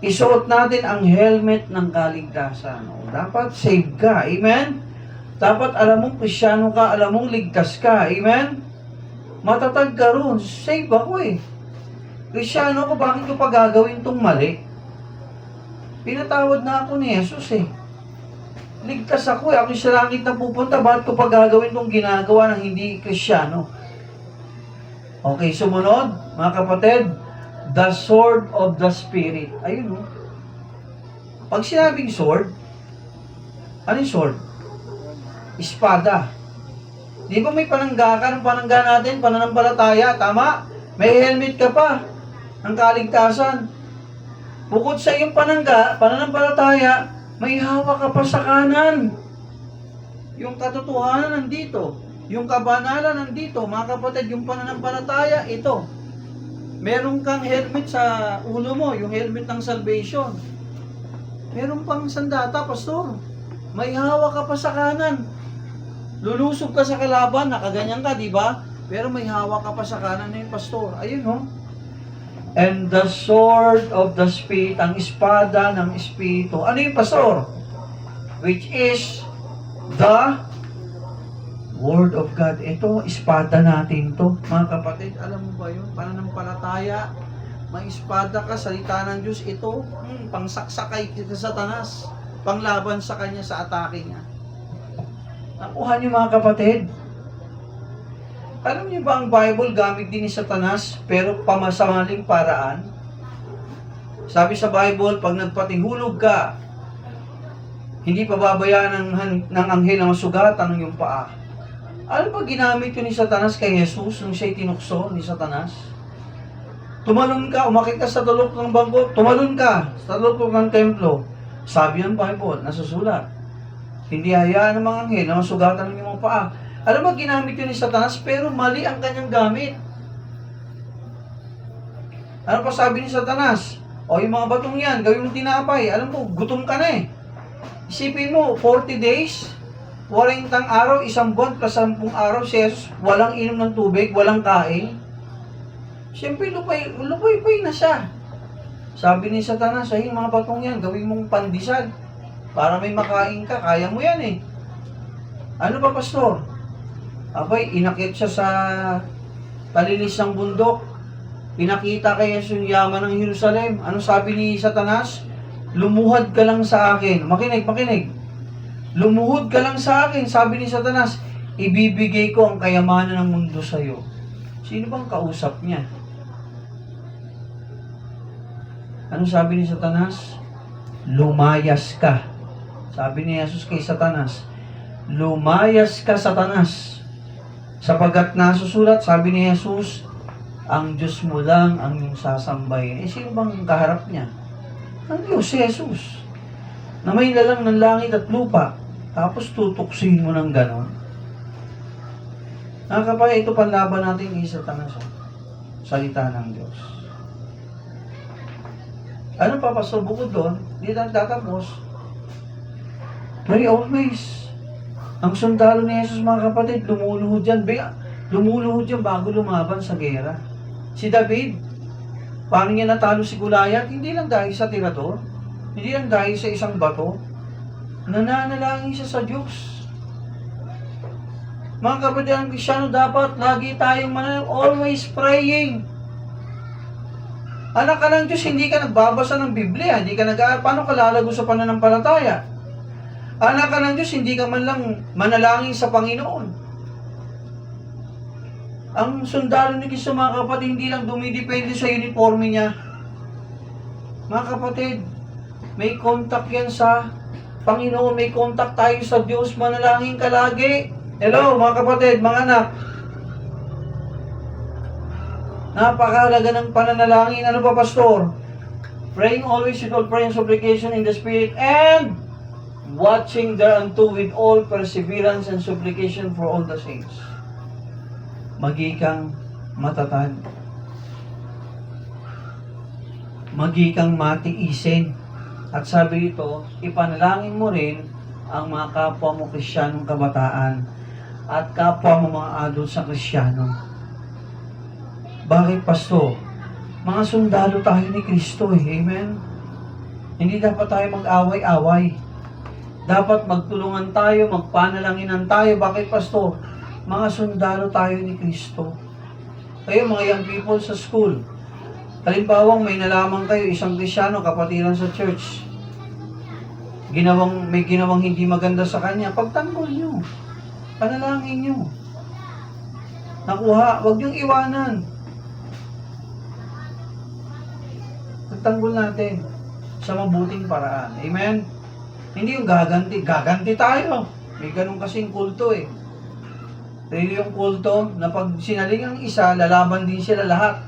S1: Isuot natin ang helmet ng kaligtasan. O, dapat save ka. Amen? Dapat alam mong Kristyano ka, alam mong ligtas ka. Amen? Matatag ka ron. Save ako eh. Kristyano ko, bakit ko pa gagawin tong mali? Pinatawad na ako ni Jesus eh. Ligtas ako eh. Ako sa langit na pupunta. Bakit ko pa gagawin itong ginagawa ng hindi Kristyano? Okay, sumunod, mga kapatid. The sword of the Spirit. Ayun o. Pag sinabing sword, ano yung sword? Espada. Di ba may panangga ka? Ang panangga natin, pananampalataya. Tama? May helmet ka pa. Ang kaligtasan. Bukod sa iyong pananampalataya, may hawak ka pa sa kanan. Yung katotohanan nandito. Yung kabanalan nandito. Mga kapatid, yung pananampalataya, ito. Meron kang helmet sa ulo mo, yung helmet ng salvation. Meron pang sandata, pastor. May hawak ka pa sa kanan. Lulusog ka sa kalaban, nakaganyan ka, di ba? Pero may hawak ka pa sa kanan na yung pastor. Ayun, ho. And the sword of the Spirit, ang espada ng Espiritu. Ano yung pastor? Which is the Word of God. Ito, espada natin to. Mga kapatid, alam mo ba yun? Pananampalataya. May espada ka, salita ng Diyos. Ito, pangsaksakay kita sa Satanas. Panglaban sa kanya sa atake niya. Nakuha niyo mga kapatid. Alam niyo ba ang Bible gamit din ni Satanas pero pamasamaling paraan? Sabi sa Bible, pag nagpatihulog ka, hindi pa babayaan ng anghel ang sugatan ng iyong paa. Ano ba ginamit yun ni Satanas kay Jesus nung siya'y tinukso ni Satanas? Tumalon ka, umakit ka sa tulok ng bangko, tumalon ka sa tulok ng templo. Sabi ng Bible, nasusulat. Hindi hayaan ng mga anghel na masugatan ng iyong paa. Alam mo, ginamit yun ni Satanas, pero mali ang kanyang gamit. Ano pa sabi ni Satanas? O yung mga batong yan, gawin mo tinapay. Alam mo, gutom ka na eh. Isipin mo, 40 days, 40 araw, 1 buwan plus 10 araw, si Jesus, walang inom ng tubig, walang kain. Siyempre, lupay na siya. Sabi ni Satanas, ay mga batong yan, gawin mong pandesal. Para may makain ka, kaya mo yan eh. Ano ba, pastor? Abay, inakit siya sa talilis ng bundok. Pinakita kay Jesus yung yaman ng Jerusalem. Ano sabi ni Satanas? Lumuhad ka lang sa akin. Makinig. Lumuhod ka lang sa akin. Sabi ni Satanas, ibibigay ko ang kayamanan ng mundo sa iyo. Sino bang kausap niya? Ano sabi ni Satanas? Lumayas ka. Sabi ni Jesus kay Satanas, lumayas ka, Satanas. Sapagkat nasusulat, sabi ni Jesus, ang Diyos mo lang ang iyong sasambayin. Sino bang kaharap niya? Ang Diyos, si Jesus. Na may lalang ng langit at lupa. Tapos tutuksin mo ng ganon. Nakakapaya, ito panlaban natin kay Satanas. Salita ng Diyos. Ano pa, pastor? Bukod doon, di na tatapos. Pray always. Ang sundalo ni Jesus, mga kapatid, lumuluhod yan. Lumuluhod yan bago lumaban sa gera. Si David, paano niya natalo si Goliath? Hindi lang dahil sa tirador. Hindi lang dahil sa isang bato. Nananalangin siya sa Diyos. Mga kapatid, ang Kristyano, dapat lagi tayong always praying. Anak ka ng Diyos, hindi ka nagbabasa ng Biblia, hindi ka paano ka lalago sa pananampalataya? Anak ka ng Diyos, hindi ka man lang manalangin sa Panginoon. Ang sundalo ni Kristo, mga kapatid, hindi lang dumidepende sa uniforme niya. Mga kapatid, may contact yan sa Panginoon, may contact tayo sa Diyos, manalangin ka lagi. Hello, mga kapatid, mga anak. Napakahalaga ng pananalangin. Ano ba, pastor? Praying always with all prayer and supplication in the Spirit and watching thereunto with all perseverance and supplication for all the saints. Magikang matatag. Magikang matiisin. At sabi ito, ipanalangin mo rin ang mga kapwa mo Kristiyanong kabataan at kapwa mo mga adult sa Kristiyano. Bakit, pastor? Mga sundalo tayo ni Kristo eh. Amen? Hindi dapat tayo mag-away-away. Dapat magtulungan tayo, magpanalanginan tayo. Bakit, pastor? Mga sundalo tayo ni Kristo. Kayo, mga young people sa school, halimbawa, may nalaman kayo, isang Kristiyano, kapatiran sa church, may ginawang hindi maganda sa kanya, pagtanggol nyo. Panalangin nyo. Nakuha, huwag niyong iwanan. Pagtanggol natin sa mabuting paraan. Amen? Hindi yung gaganti. Gaganti tayo. May ganun kasing kulto eh. Really yung kulto na pag sinaling ang isa, lalaban din sila lahat.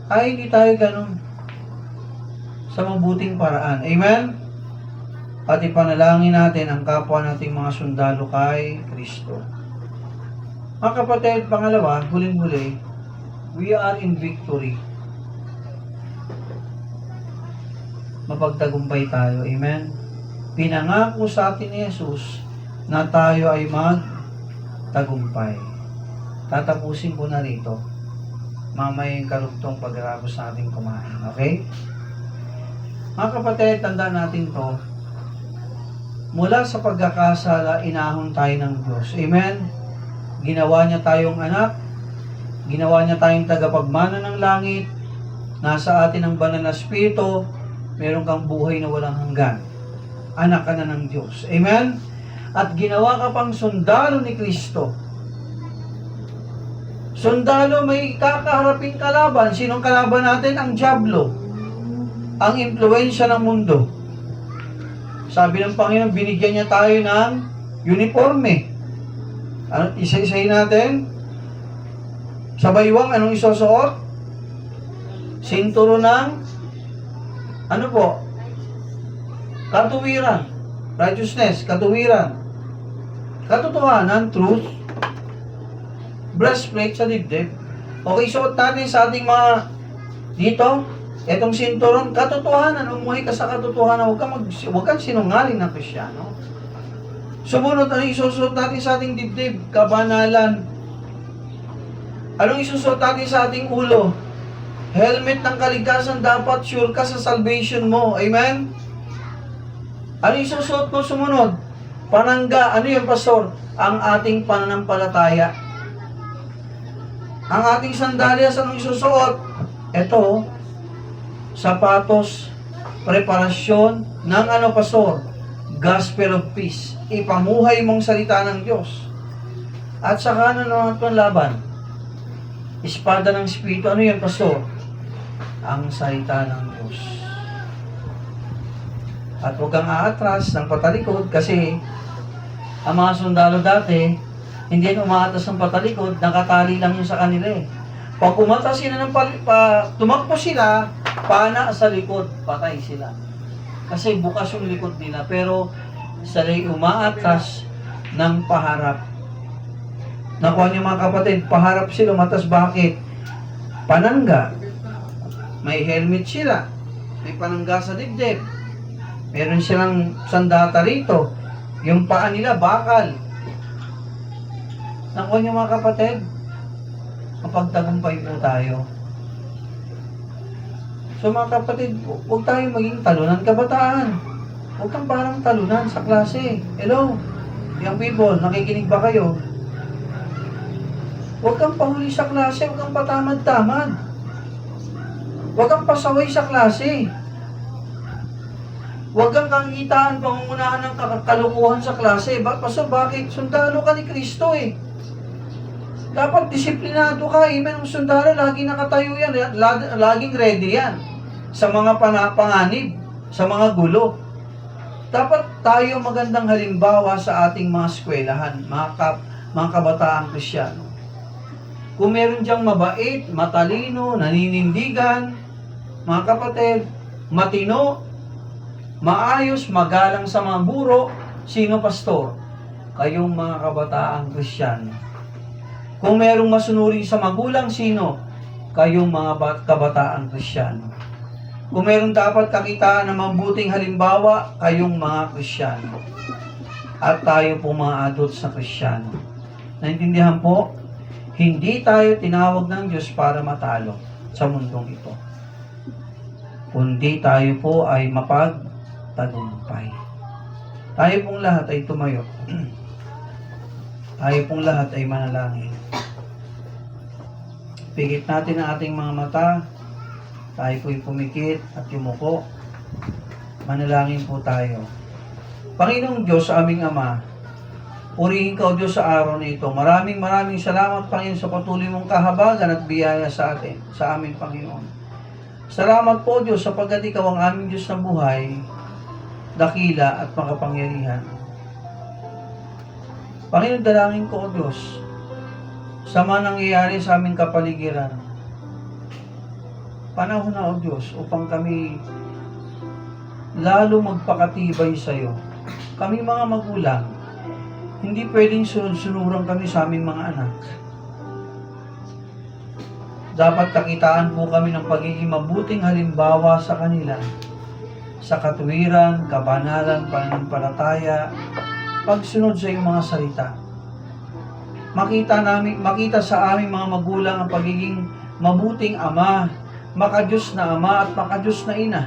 S1: Ay, hindi tayo ganun. Sa mabuting paraan. Amen? At ipanalangin natin ang kapwa nating mga sundalo kay Kristo. Mga kapatid, pangalawa, huling-huli, we are in victory. Mapagtagumpay tayo. Amen? Pinangako sa atin ni Jesus na tayo ay magtagumpay. Tatapusin ko na rito. Mamaya yung karugtong pagkatapos natin kumain. Okay? Mga kapatid, tandaan natin to. Mula sa pagkakasala, inahon tayo ng Diyos. Amen? Ginawa niya tayong anak. Ginawa niya tayong tagapagmana ng langit. Nasa atin ang banal na Espiritu. Meron kang buhay na walang hanggan. Anak ka na ng Diyos. Amen? At ginawa ka pang sundalo ni Kristo. Sundalo, may kakaharaping kalaban. Sinong kalaban natin? Ang dyablo. Ang impluensya ng mundo. Sabi ng Panginoon, binigyan niya tayo ng uniforme. Ano, isa-isahin natin. Sa baywang, anong isusuot? Sinturo ng, ano po? Katuwiran. Righteousness, katuwiran. Katotohanan, truth. Breastplate sa dibdib. Okay, suot natin sa ating mga dito, Etong sinturon, katotohanan, umuhay ka sa katotohanan, huwag kang sinungaling na Kristiyano. Sumunod, anong isusuot natin sa ating dibdib? Kabanalan. Anong isusuot natin sa ating ulo? Helmet ng kaligtasan, dapat sure ka sa salvation mo. Amen? Anong isusuot mo sumunod? Panangga. Ano yun, Pastor? Ang ating pananampalataya. Ang ating sandalyas, anong isusuot? Ito, sapatos, preparasyon ng ano, Pastor? Gospel of peace. Ipamuhay mong salita ng Diyos. At saka ano naman ito ang laban? Espada ng Espiritu. Ano yan, Pastor? Ang salita ng Diyos. At huwag kang aatras ng patalikod kasi ang mga sundalo dati, hindi yan umaatras ng patalikod, nakatali lang yun sa kanila eh. Pag umatras sila tumakbo sila, pana sa likod, patay sila. Kasi bukas yung likod nila, pero sila umaatras ng paharap. Nakuha niyo mga kapatid, paharap sila, umatras. Bakit? Panangga. May helmet sila. May panangga sa dibdib. Meron silang sandata rito. Yung paa nila, bakal. Nakuha niyo mga kapatid, mapagtagumpay po tayo. So mga kapatid, huwag tayo maging talunan kabataan. Huwag kang parang talunan sa klase. Hello, young people, nakikinig ba kayo? Huwag kang pahuli sa klase, huwag kang patamad-tamad. Huwag kang pasaway sa klase. Huwag kang kakitaan, pangungunahan ng kalukuhan sa klase. Bakit? Sundalo ka ni Kristo eh. Dapat disiplinado ka. Amen. Ang sundalo, laging nakatayo yan. Laging ready yan. Sa mga panganib, sa mga gulo. Dapat tayo magandang halimbawa sa ating mga eskwelahan, mga kabataang Kristiyano. Kung meron diyang mabait, matalino, naninindigan, mga kapatid, matino, maayos, magalang sa mga buro, sino, Pastor? Kayong mga kabataang Kristiyano. Kung merong masunurin sa magulang, sino? Kayong mga kabataang Kristiyano. Kung merong dapat kakitaan ng mabuting halimbawa, kayong mga Kristiyano. At tayo po mga adults na Kristiyano. Naintindihan po? Hindi tayo tinawag ng Diyos para matalo sa mundong ito. Kundi tayo po ay mapagtagumpay. Tayo pong lahat ay tumayo. Tayo pong lahat ay manalangin. Pigit natin ang ating mga mata. Tayo po'y pumikit at yumuko. Manalangin po tayo. Panginoong Diyos, aming Ama, purihin ka, O Diyos, sa araw na ito. Maraming salamat, Panginoon, sa patuloy mong kahabagan at biyaya sa atin, sa aming Panginoon. Salamat po, Diyos, sapagkat ikaw ang aming Diyos na buhay, dakila at makapangyarihan. Panginoon, dalangin ko, O Diyos, sa mga nangyayari sa aming kapaligiran. Panahon na, O Diyos, upang kami lalo magpakatibay sa iyo. Kami mga magulang, hindi pwedeng sunod-sunuran kami sa aming mga anak. Dapat kakitaan po kami ng pagiging mabuting halimbawa sa kanila, sa katuwiran, kabanalan, pananampalataya, pagsunod sa iyong mga salita. Makita sa aming mga magulang ang pagiging mabuting ama, makadiyos na ama at makadiyos na ina.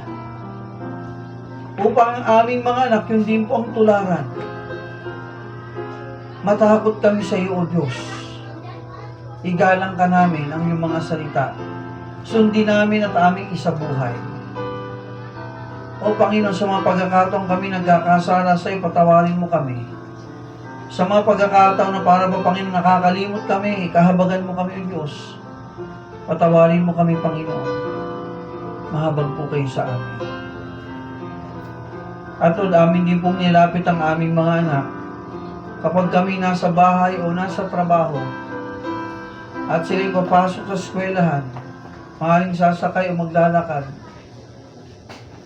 S1: Upang ang aming mga anak, yun din po ang tularan. Matakot kami sa iyo, O Diyos. Igalang ka namin ang iyong mga salita. Sundin namin at aming isabuhay. O Panginoon, sa mga pagkakataong kami nagkakasala sa iyo, patawarin mo kami. Sa mga pagkakataon na para ba, Panginoon, nakakalimot kami, kahabagan mo kami, O Diyos. Patawarin mo kami, Panginoon. Mahabag po kayo sa amin. At Lord, amin din pong nilapit ang aming mga anak. Kapag kami nasa bahay o nasa trabaho, at sila'y papasok sa eskwelahan, maaaring sasakay o maglalakad,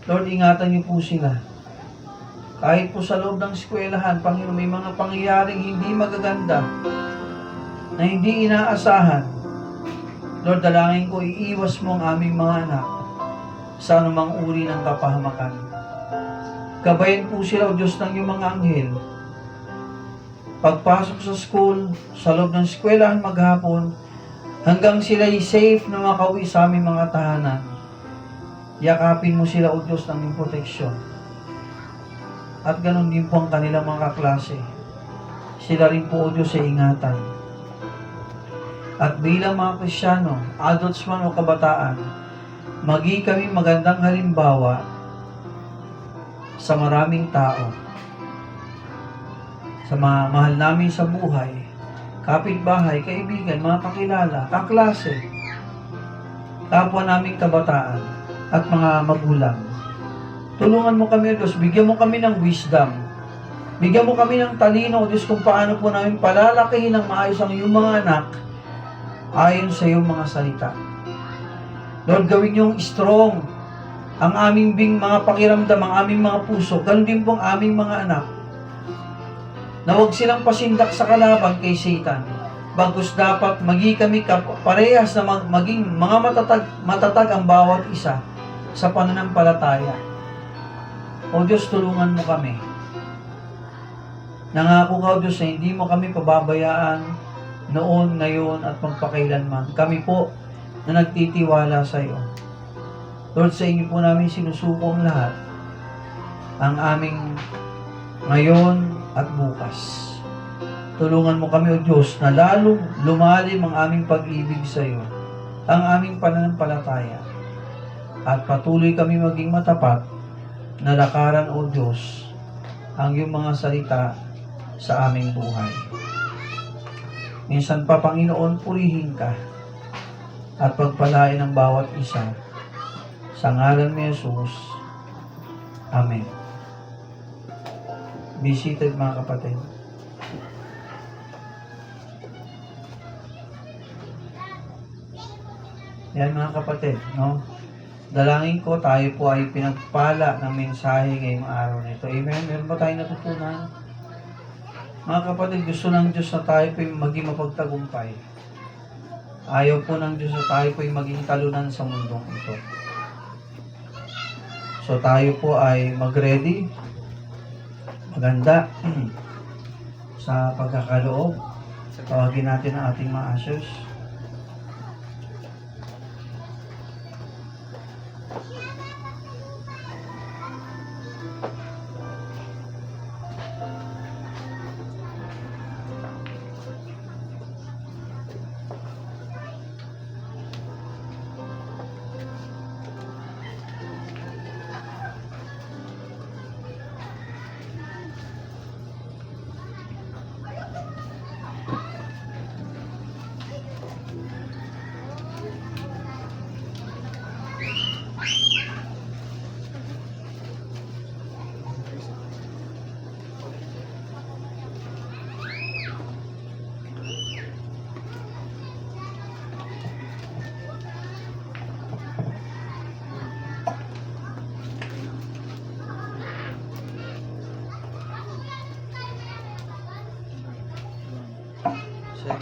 S1: Lord, ingatan niyo po sila. Kahit po sa loob ng eskwelahan, Panginoon, may mga pangyayaring hindi magaganda, na hindi inaasahan. Lord, dalangin ko, iiwas mo ang aming mga anak. sa anumang uri ng kapahamakan. Gabayan po sila, O Diyos, ng iyong mga anghel. Pagpasok sa school, sa loob ng eskwelahan maghapon, hanggang sila'y safe na makauwi sa aming mga tahanan. Yakapin mo sila, O Diyos, ng iyong proteksyon. At ganun din po ang kanilang mga kaklase. Sila rin po, O Diyos, ay ingatan. At bilang mga Kristyano, adults man o kabataan, maging kami magandang halimbawa sa maraming tao, sa mga mahal namin sa buhay, kapitbahay, kaibigan, mga kakilala, kaklase, kapwa naming kabataan, at mga magulang. Tulungan mo kami, O Diyos, bigyan mo kami ng wisdom, bigyan mo kami ng talino, O Diyos, kung paano po namin palalakihin ng maayos ang iyong mga anak ayon sa iyong mga salita. Lord, gawin niyong strong ang aming mga pakiramdam, ang aming mga puso, ganun din po ang aming mga anak, na huwag silang pasindak sa kalaban kay Satan. Bagkus dapat maging kami parehas na maging mga matatag ang bawat isa sa pananampalataya. O Diyos, tulungan mo kami. Nangako ka, O Diyos, na hindi mo kami pababayaan noon, ngayon, at magpakailanman. Kami po na nagtitiwala sa iyo. Lord, sa inyo po namin sinusuko ang lahat, ang aming ngayon at bukas. Tulungan mo kami, O Diyos, na lalong lumalim ang aming pag-ibig sa iyo, ang aming pananampalataya, at patuloy kami maging matapat na lakaran, O Diyos, ang iyong mga salita sa aming buhay. Minsan pa, Panginoon, purihin ka at pagpalain ang bawat isa. Sa ngalan ni Jesus. Amen. Be seated, mga kapatid. Yan, mga kapatid, no? Dalangin ko, tayo po ay pinagpala ng mensahe ngayong araw nito. Amen? Meron ba tayong natutunan? Mga kapatid, gusto ng Diyos na tayo po maging mapagtagumpay. Ayaw po ng Diyos na tayo po maging talunan sa mundong ito. So tayo po ay mag-ready, maganda sa pagkakaloob. Tawagin natin ang ating mga ushers. Check.